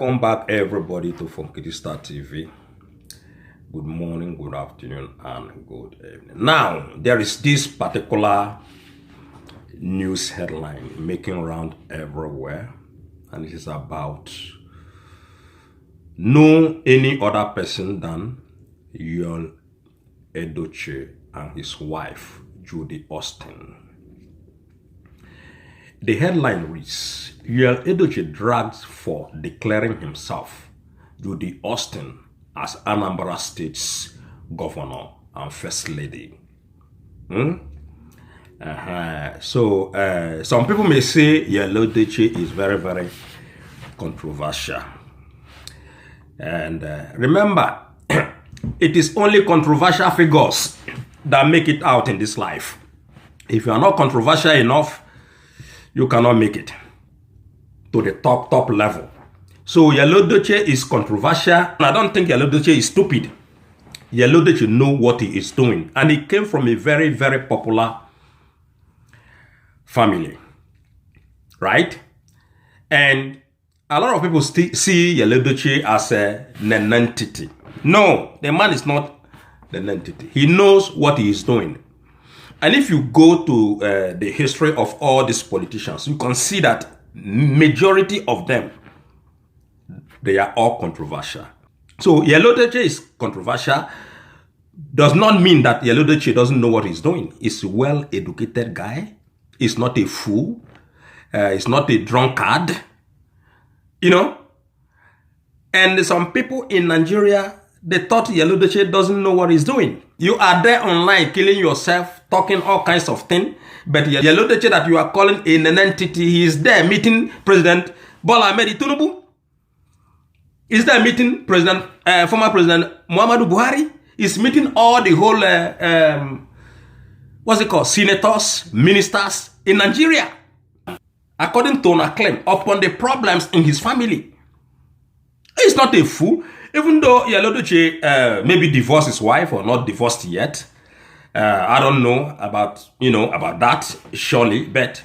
Welcome back, everybody, to Funky Star TV. Good morning, good afternoon, and good evening. Now, there is this particular news headline making round everywhere, and it is about no any other person than Edochie and his wife, Judy Austin. The headline reads, Edochie dragged for declaring himself, Judy Austin, as Anambra State's governor and first lady. So, some people may say Edochie is very, very controversial. And remember, it is only controversial figures that make it out in this life. If you are not controversial enough, you cannot make it to the top level. So Edochie is controversial, and I don't think Edochie is stupid. Edochie knows what he is doing, and he came from a very, very popular family, right? And a lot of people still see Edochie as a nonentity. No, the man is not the nonentity. He knows what he is doing. And if you go to the history of all these politicians, you can see that majority of them, they are all controversial. So Edochie is controversial does not mean that Edochie doesn't know what he's doing. He's a well-educated guy. He's not a fool. He's not a drunkard. You know? And some people in Nigeria, they thought Edochie doesn't know what he's doing. You are there online killing yourself, talking all kinds of things. But Edochie that you are calling an entity, he is there meeting President BOLA TINUBU. Is there meeting former President Muhammadu Buhari. Is meeting all the whole, senators, ministers in Nigeria. According to a claim upon the problems in his family. He's not a fool. Even though Edochie maybe divorced his wife or not divorced yet. I don't know about that, surely, but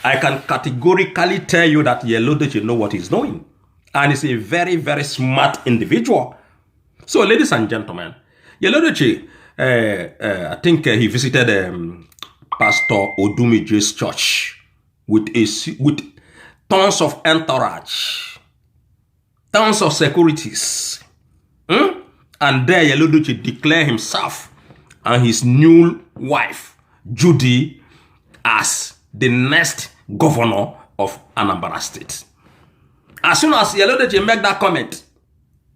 I can categorically tell you that Edochie knows what he's doing. And he's a very, very smart individual. So, ladies and gentlemen, Edochie, I think he visited Pastor Odumeje's church with tons of entourage, tons of securities. And there Edochie declared himself and his new wife, Judy, as the next governor of Anambra State. As soon as Edochie make that comment,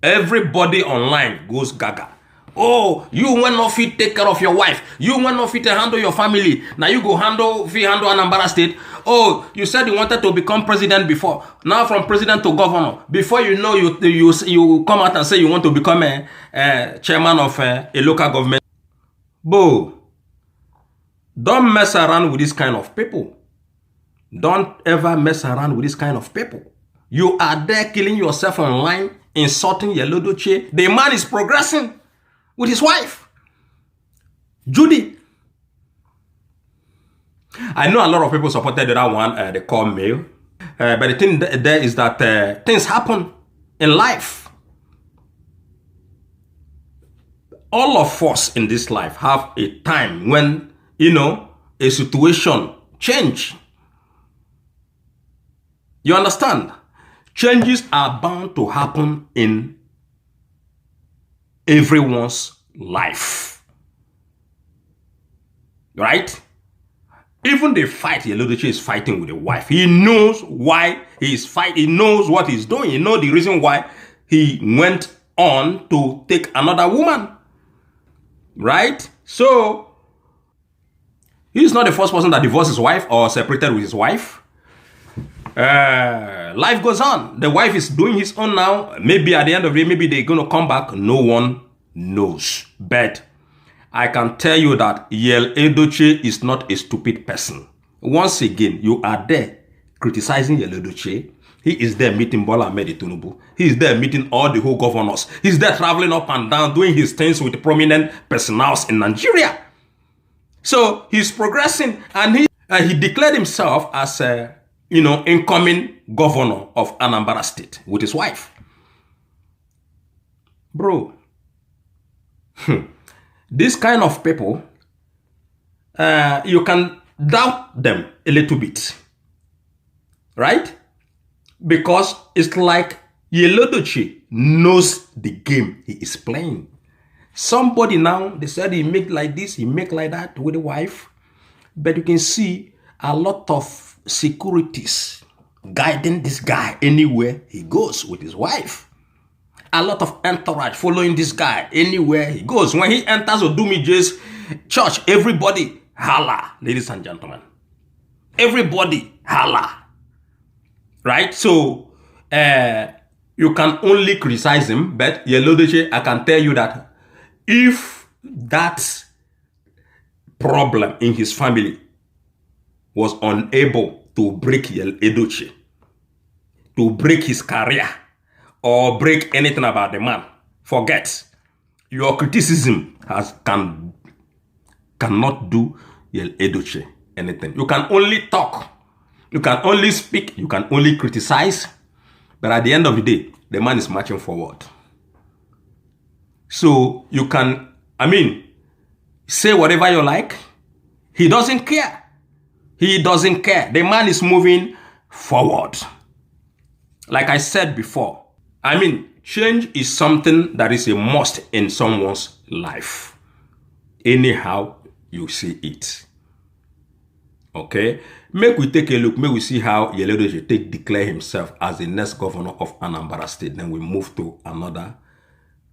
everybody online goes gaga. Oh, you will not fit take care of your wife. You will not fit handle your family. Now you go handle Anambra State. Oh, you said you wanted to become president before. Now from president to governor. Before you know, you come out and say you want to become a chairman of a local government. Bo, don't mess around with this kind of people. Don't ever mess around with this kind of people. You are there killing yourself online, insulting Edochie. The man is progressing with his wife, Judy. I know a lot of people supported that one, they call male. But the thing there is that things happen in life. All of us in this life have a time when, a situation change. You understand? Changes are bound to happen in everyone's life. Right? Even the fight Edochie is fighting with the wife, he knows why he is fighting. He knows what he's doing. He knows the reason why he went on to take another woman. Right? So, he's not the first person that divorced his wife or separated with his wife. Life goes on. The wife is doing his own now. Maybe at the end of the day, maybe they're going to come back. No one knows. But I can tell you that Edochie is not a stupid person. Once again, you are there criticizing Edochie. He is there meeting BOLA TINUBU. He is there meeting all the whole governors. He's there traveling up and down, doing his things with prominent personnel in Nigeria. So he's progressing, and he declared himself as incoming governor of Anambra State with his wife. Bro, this kind of people, you can doubt them a little bit, right? Because it's like Edochie knows the game he is playing. Somebody now, they said he make like this, he make like that with the wife. But you can see a lot of securities guiding this guy anywhere he goes with his wife. A lot of entourage following this guy anywhere he goes. When he enters Odumije's church, everybody holla, ladies and gentlemen. Everybody holla. Right? So, you can only criticize him, but Edochie, I can tell you that if that problem in his family was unable to break Edochie, to break his career, or break anything about the man, forget. Your criticism cannot do Edochie anything. You can only talk. You can only speak. You can only criticize. But at the end of the day, the man is marching forward. So you can, say whatever you like. He doesn't care. He doesn't care. The man is moving forward. Like I said before, change is something that is a must in someone's life. Anyhow you see it. Okay? Make we take a look. Make we see how Edochie declare himself as the next governor of Anambra State. Then we move to another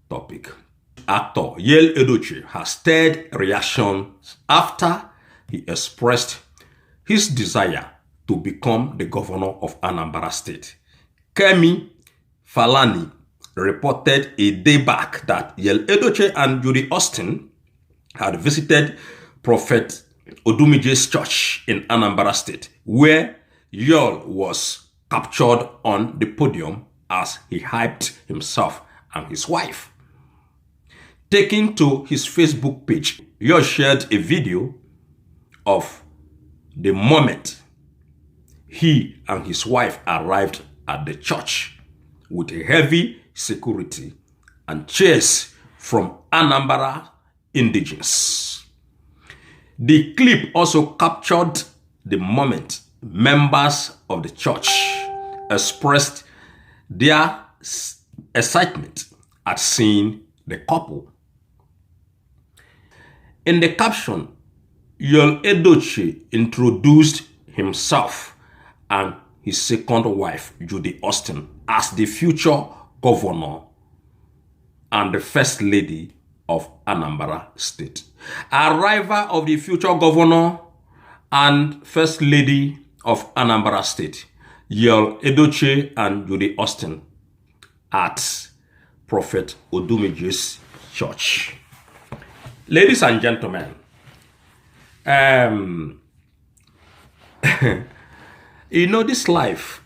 topic. Actor Edochie has stirred reactions after he expressed his desire to become the governor of Anambra State. Kemi Falani reported a day back that Edochie and Judy Austin had visited Prophet Odumije's church in Anambra State, where Yul was captured on the podium as he hyped himself and his wife. Taking to his Facebook page, Yul shared a video of the moment he and his wife arrived at the church with a heavy security and cheers from Anambra indigenes. The clip also captured the moment members of the church expressed their excitement at seeing the couple. In the caption, Edochie introduced himself and his second wife, Judy Austin, as the future governor and the first lady of Anambra State. Arrival of the future governor and first lady of Anambra State, Edochie and Judy Austin, at Prophet Odumije's church. Ladies and gentlemen, this life,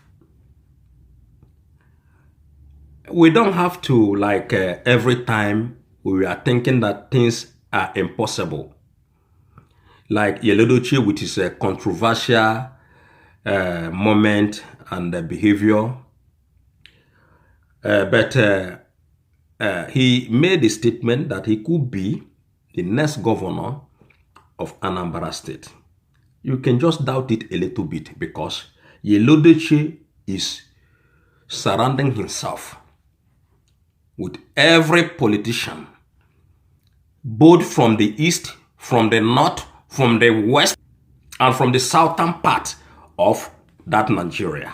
we don't have to, every time we are thinking that things are impossible. Like Edochie with his controversial moment and behavior. But he made a statement that he could be the next governor of Anambra State. You can just doubt it a little bit because Edochie is surrounding himself with every politician, both from the east, from the north, from the west, and from the southern part of that Nigeria.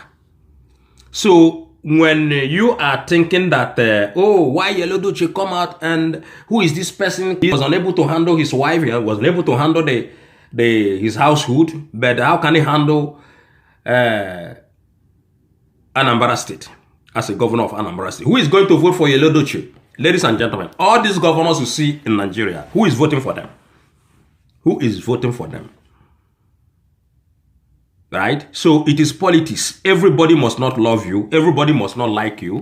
So when you are thinking that, why Edochie come out and who is this person? He was unable to handle his wife, he was unable to handle his household, but how can he handle Anambra State as a governor of Anambra State? Who is going to vote for Edochie? Ladies and gentlemen, all these governors you see in Nigeria, who is voting for them? Who is voting for them? Right? So it is politics. Everybody must not love you. Everybody must not like you.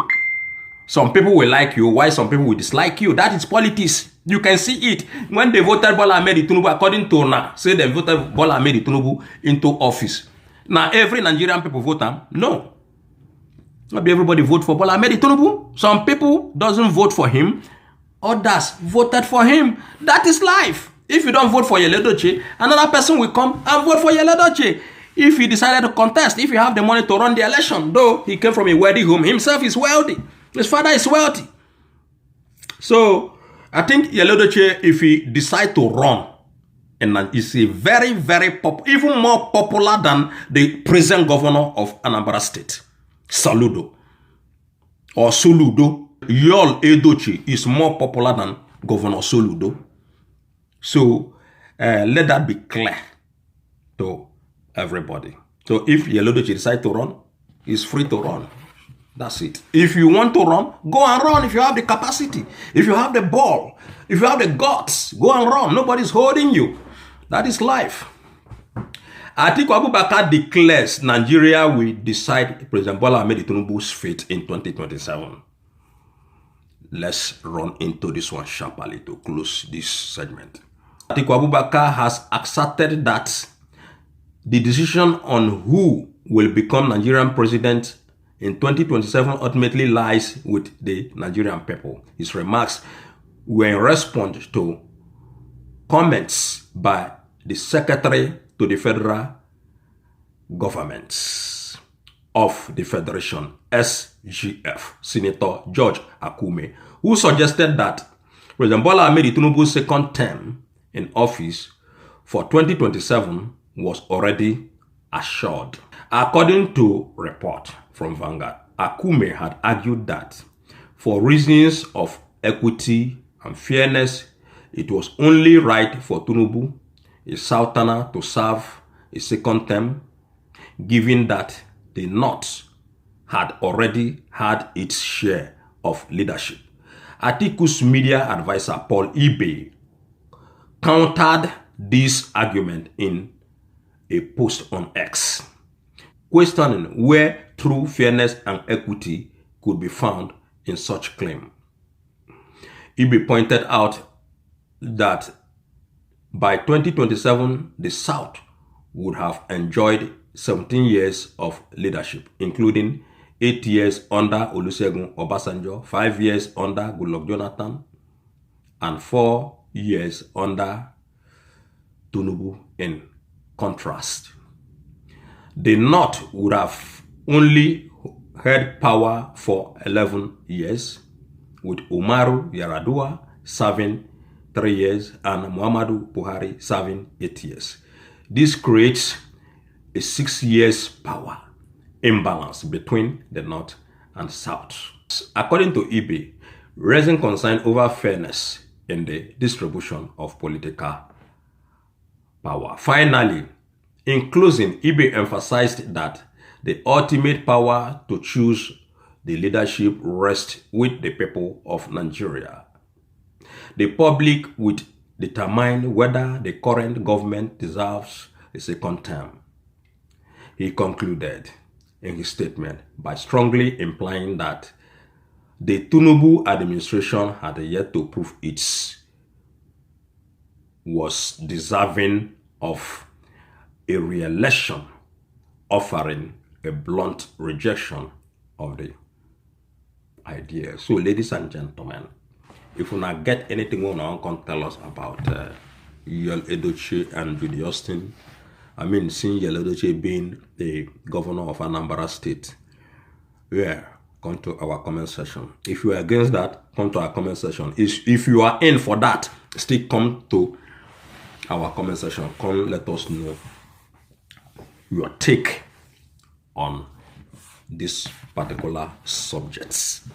Some people will like you, while some people will dislike you. That is politics. You can see it. When they voted BOLA TINUBU, according to now, say they voted BOLA TINUBU into office. Now every Nigerian people vote him. No. Not be everybody vote for Bola TINUBU. Some people doesn't vote for him. Others voted for him. That is life. If you don't vote for Edochie, another person will come and vote for Edochie. If he decided to contest, if you have the money to run the election, though he came from a wealthy home, himself is wealthy. His father is wealthy. So I think Edochie, if he decide to run, and is a very, very even more popular than the present governor of Anambra State, Saludo or Soludo. Yul Edochie is more popular than Governor Soludo. So let that be clear to everybody. So if Edochie decide to run, he's free to run. That's it. If you want to run, go and run. If you have the capacity, if you have the ball, if you have the guts, go and run. Nobody's holding you. That is life. ATIKU ABUBAKAR declares Nigeria will decide President Bola TINUBU's fate in 2027. Let's run into this one sharply to close this segment. ATIKU ABUBAKAR has asserted that the decision on who will become Nigerian president in 2027 ultimately lies with the Nigerian people. His remarks were in response to comments by the Secretary to the Federal Government of the Federation, SGF, Senator George Akume, who suggested that President Bola TINUBU's second term in office for 2027 was already assured. According to report from Vanguard, Akume had argued that for reasons of equity and fairness, it was only right for TINUBU, a Southerner, to serve a second term, given that the North had already had its share of leadership. ATIKU's media advisor, Paul Ibe, countered this argument in a post on X, questioning where true fairness and equity could be found in such claim. Ibe pointed out that by 2027, the South would have enjoyed 17 years of leadership, including 8 years under Olusegun Obasanjo, 5 years under Goodluck Jonathan, and 4 years under TINUBU. In contrast, the North would have only held power for 11 years, with Umaru Yar'Adua serving 3 years and Muhammadu Buhari serving 8 years. This creates a 6 years power imbalance between the North and South. According to Ibe, raising concern over fairness in the distribution of political power. Finally, in closing, Ibe emphasized that the ultimate power to choose the leadership rests with the people of Nigeria. The public will determine whether the current government deserves a second term. He concluded in his statement by strongly implying that the TINUBU administration had yet to prove it was deserving of a re-election, offering a blunt rejection of the idea. So, ladies and gentlemen, if you not get anything you want to tell us about Yul Edochie and Judy Austin, I mean, seeing Yul Edochie being the governor of Anambra State, yeah, come to our comment section. If you are against that, come to our comment section. If you are in for that, still come to our comment section. Come let us know your take on this particular subjects.